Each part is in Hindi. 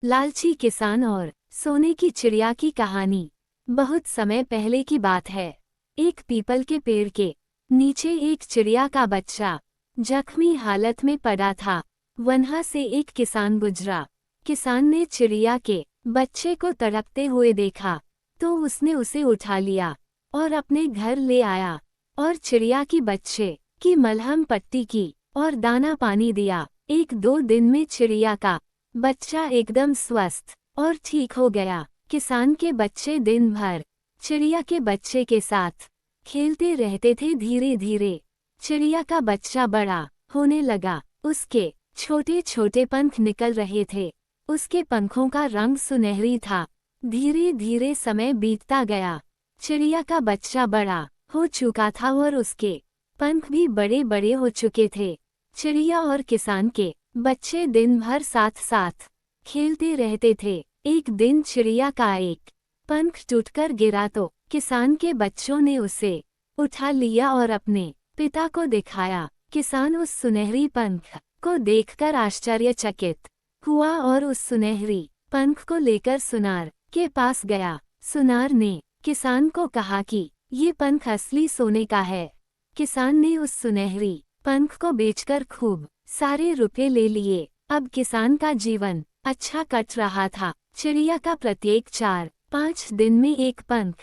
लालची किसान और सोने की चिड़िया की कहानी। बहुत समय पहले की बात है। एक पीपल के पेड़ के नीचे एक चिड़िया का बच्चा जख्मी हालत में पड़ा था। वहाँ से एक किसान गुजरा। किसान ने चिड़िया के बच्चे को तड़पते हुए देखा तो उसने उसे उठा लिया और अपने घर ले आया और चिड़िया की बच्चे की मलहम पट्टी की और दाना पानी दिया। 1-2 दिन में चिड़िया का बच्चा एकदम स्वस्थ और ठीक हो गया। किसान के बच्चे दिन भर चिड़िया के बच्चे के साथ खेलते रहते थे। धीरे धीरे चिड़िया का बच्चा बड़ा होने लगा। उसके छोटे छोटे पंख निकल रहे थे। उसके पंखों का रंग सुनहरी था। धीरे धीरे समय बीतता गया। चिड़िया का बच्चा बड़ा हो चुका था और उसके पंख भी बड़े बड़े हो चुके थे। चिड़िया और किसान के बच्चे दिन भर साथ साथ खेलते रहते थे। एक दिन चिड़िया का एक पंख टूटकर गिरा तो किसान के बच्चों ने उसे उठा लिया और अपने पिता को दिखाया। किसान उस सुनहरी पंख को देखकर आश्चर्यचकित हुआ और उस सुनहरी पंख को लेकर सुनार के पास गया। सुनार ने किसान को कहा कि ये पंख असली सोने का है। किसान ने उस सुनहरी पंख को बेचकर खूब सारे रुपए ले लिए। अब किसान का जीवन अच्छा कट रहा था। चिड़िया का प्रत्येक 4-5 दिन में एक पंख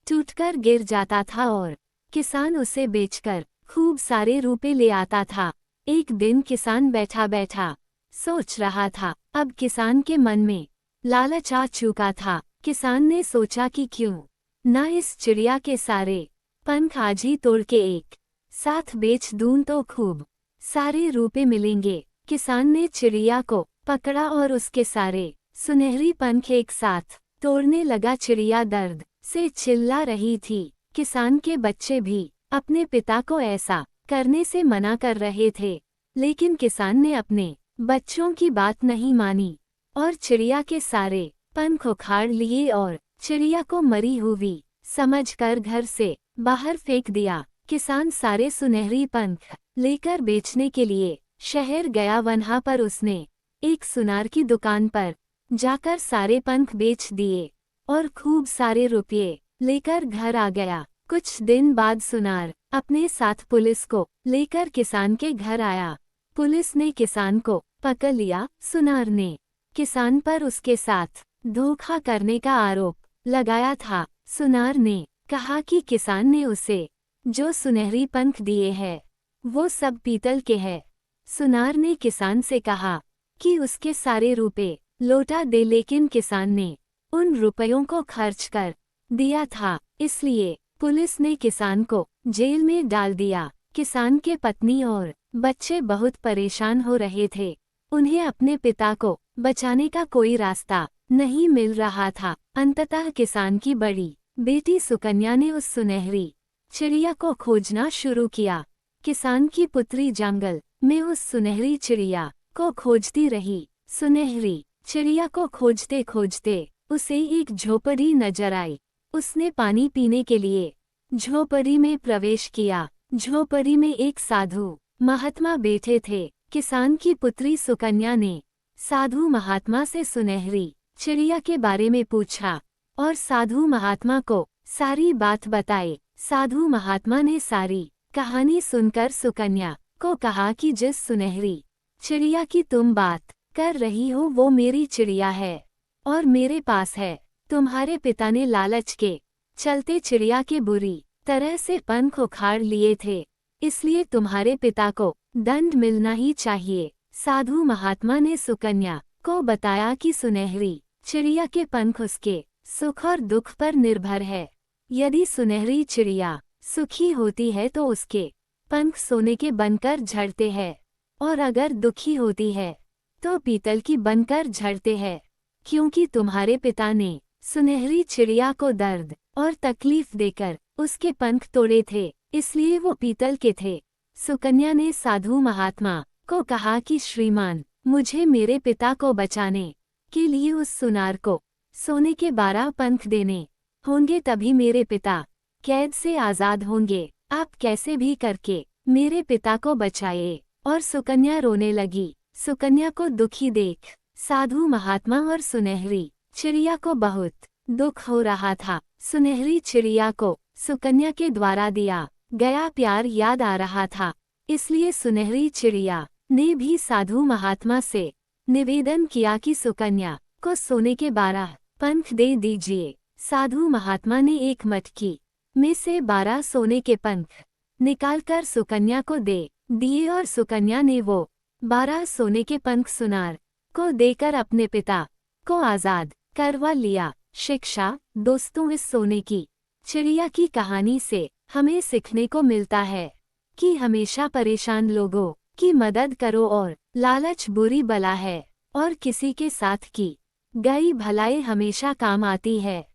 टूटकर गिर जाता था और किसान उसे बेचकर खूब सारे रुपए ले आता था। एक दिन किसान बैठा बैठा सोच रहा था। अब किसान के मन में लालच आ चुका था। किसान ने सोचा कि क्यों ना इस चिड़िया के सारे पंख आज ही तोड़ के एक साथ बेच दूं तो खूब सारे रुपए मिलेंगे। किसान ने चिड़िया को पकड़ा और उसके सारे सुनहरी पंख एक साथ तोड़ने लगा। चिड़िया दर्द से चिल्ला रही थी। किसान के बच्चे भी अपने पिता को ऐसा करने से मना कर रहे थे, लेकिन किसान ने अपने बच्चों की बात नहीं मानी और चिड़िया के सारे पंख उखाड़ लिए और चिड़िया को मरी हुई समझकर घर से बाहर फेंक दिया। किसान सारे सुनहरी पंख लेकर बेचने के लिए शहर गया। वहाँ पर उसने एक सुनार की दुकान पर जाकर सारे पंख बेच दिए और खूब सारे रुपये लेकर घर आ गया। कुछ दिन बाद सुनार अपने साथ पुलिस को लेकर किसान के घर आया। पुलिस ने किसान को पकड़ लिया। सुनार ने किसान पर उसके साथ धोखा करने का आरोप लगाया था। सुनार ने कहा कि किसान ने उसे जो सुनहरी पंख दिए हैं वो सब पीतल के हैं। सुनार ने किसान से कहा कि उसके सारे रुपए लौटा दे, लेकिन किसान ने उन रुपयों को खर्च कर दिया था। इसलिए पुलिस ने किसान को जेल में डाल दिया। किसान के पत्नी और बच्चे बहुत परेशान हो रहे थे। उन्हें अपने पिता को बचाने का कोई रास्ता नहीं मिल रहा था। अंततः किसान की बड़ी बेटी सुकन्या ने उस सुनहरी चिड़िया को खोजना शुरू किया। किसान की पुत्री जंगल में उस सुनहरी चिड़िया को खोजती रही। सुनहरी चिड़िया को खोजते खोजते उसे एक झोपड़ी नजर आई। उसने पानी पीने के लिए झोपड़ी में प्रवेश किया। झोपड़ी में एक साधु महात्मा बैठे थे। किसान की पुत्री सुकन्या ने साधु महात्मा से सुनहरी चिड़िया के बारे में पूछा और साधु महात्मा को सारी बात बताई। साधु महात्मा ने सारी कहानी सुनकर सुकन्या को कहा कि जिस सुनहरी चिड़िया की तुम बात कर रही हो वो मेरी चिड़िया है और मेरे पास है। तुम्हारे पिता ने लालच के चलते चिड़िया के बुरी तरह से पंख उखाड़ लिए थे, इसलिए तुम्हारे पिता को दंड मिलना ही चाहिए। साधु महात्मा ने सुकन्या को बताया कि सुनहरी चिड़िया के पंख उसके सुख और दुख पर निर्भर है। यदि सुनहरी चिड़िया सुखी होती है तो उसके पंख सोने के बनकर झड़ते हैं, और अगर दुखी होती है तो पीतल की बनकर झड़ते हैं। क्योंकि तुम्हारे पिता ने सुनहरी चिड़िया को दर्द और तकलीफ देकर उसके पंख तोड़े थे, इसलिए वो पीतल के थे। सुकन्या ने साधु महात्मा को कहा कि श्रीमान, मुझे मेरे पिता को बचाने के लिए उस सुनार को सोने के 12 पंख देने होंगे, तभी मेरे पिता कैद से आजाद होंगे। आप कैसे भी करके मेरे पिता को बचाइए। और सुकन्या रोने लगी। सुकन्या को दुखी देख साधु महात्मा और सुनहरी चिड़िया को बहुत दुख हो रहा था। सुनहरी चिड़िया को सुकन्या के द्वारा दिया गया प्यार याद आ रहा था, इसलिए सुनहरी चिड़िया ने भी साधु महात्मा से निवेदन किया कि सुकन्या को सोने के 12 पंख दे दीजिए। साधु महात्मा ने एक मटकी में से 12 सोने के पंख निकालकर सुकन्या को दे दिए और सुकन्या ने वो 12 सोने के पंख सुनार को देकर अपने पिता को आज़ाद करवा लिया। शिक्षा दोस्तों, इस सोने की चिड़िया की कहानी से हमें सीखने को मिलता है कि हमेशा परेशान लोगों की मदद करो और लालच बुरी बला है और किसी के साथ की गई भलाई हमेशा काम आती है।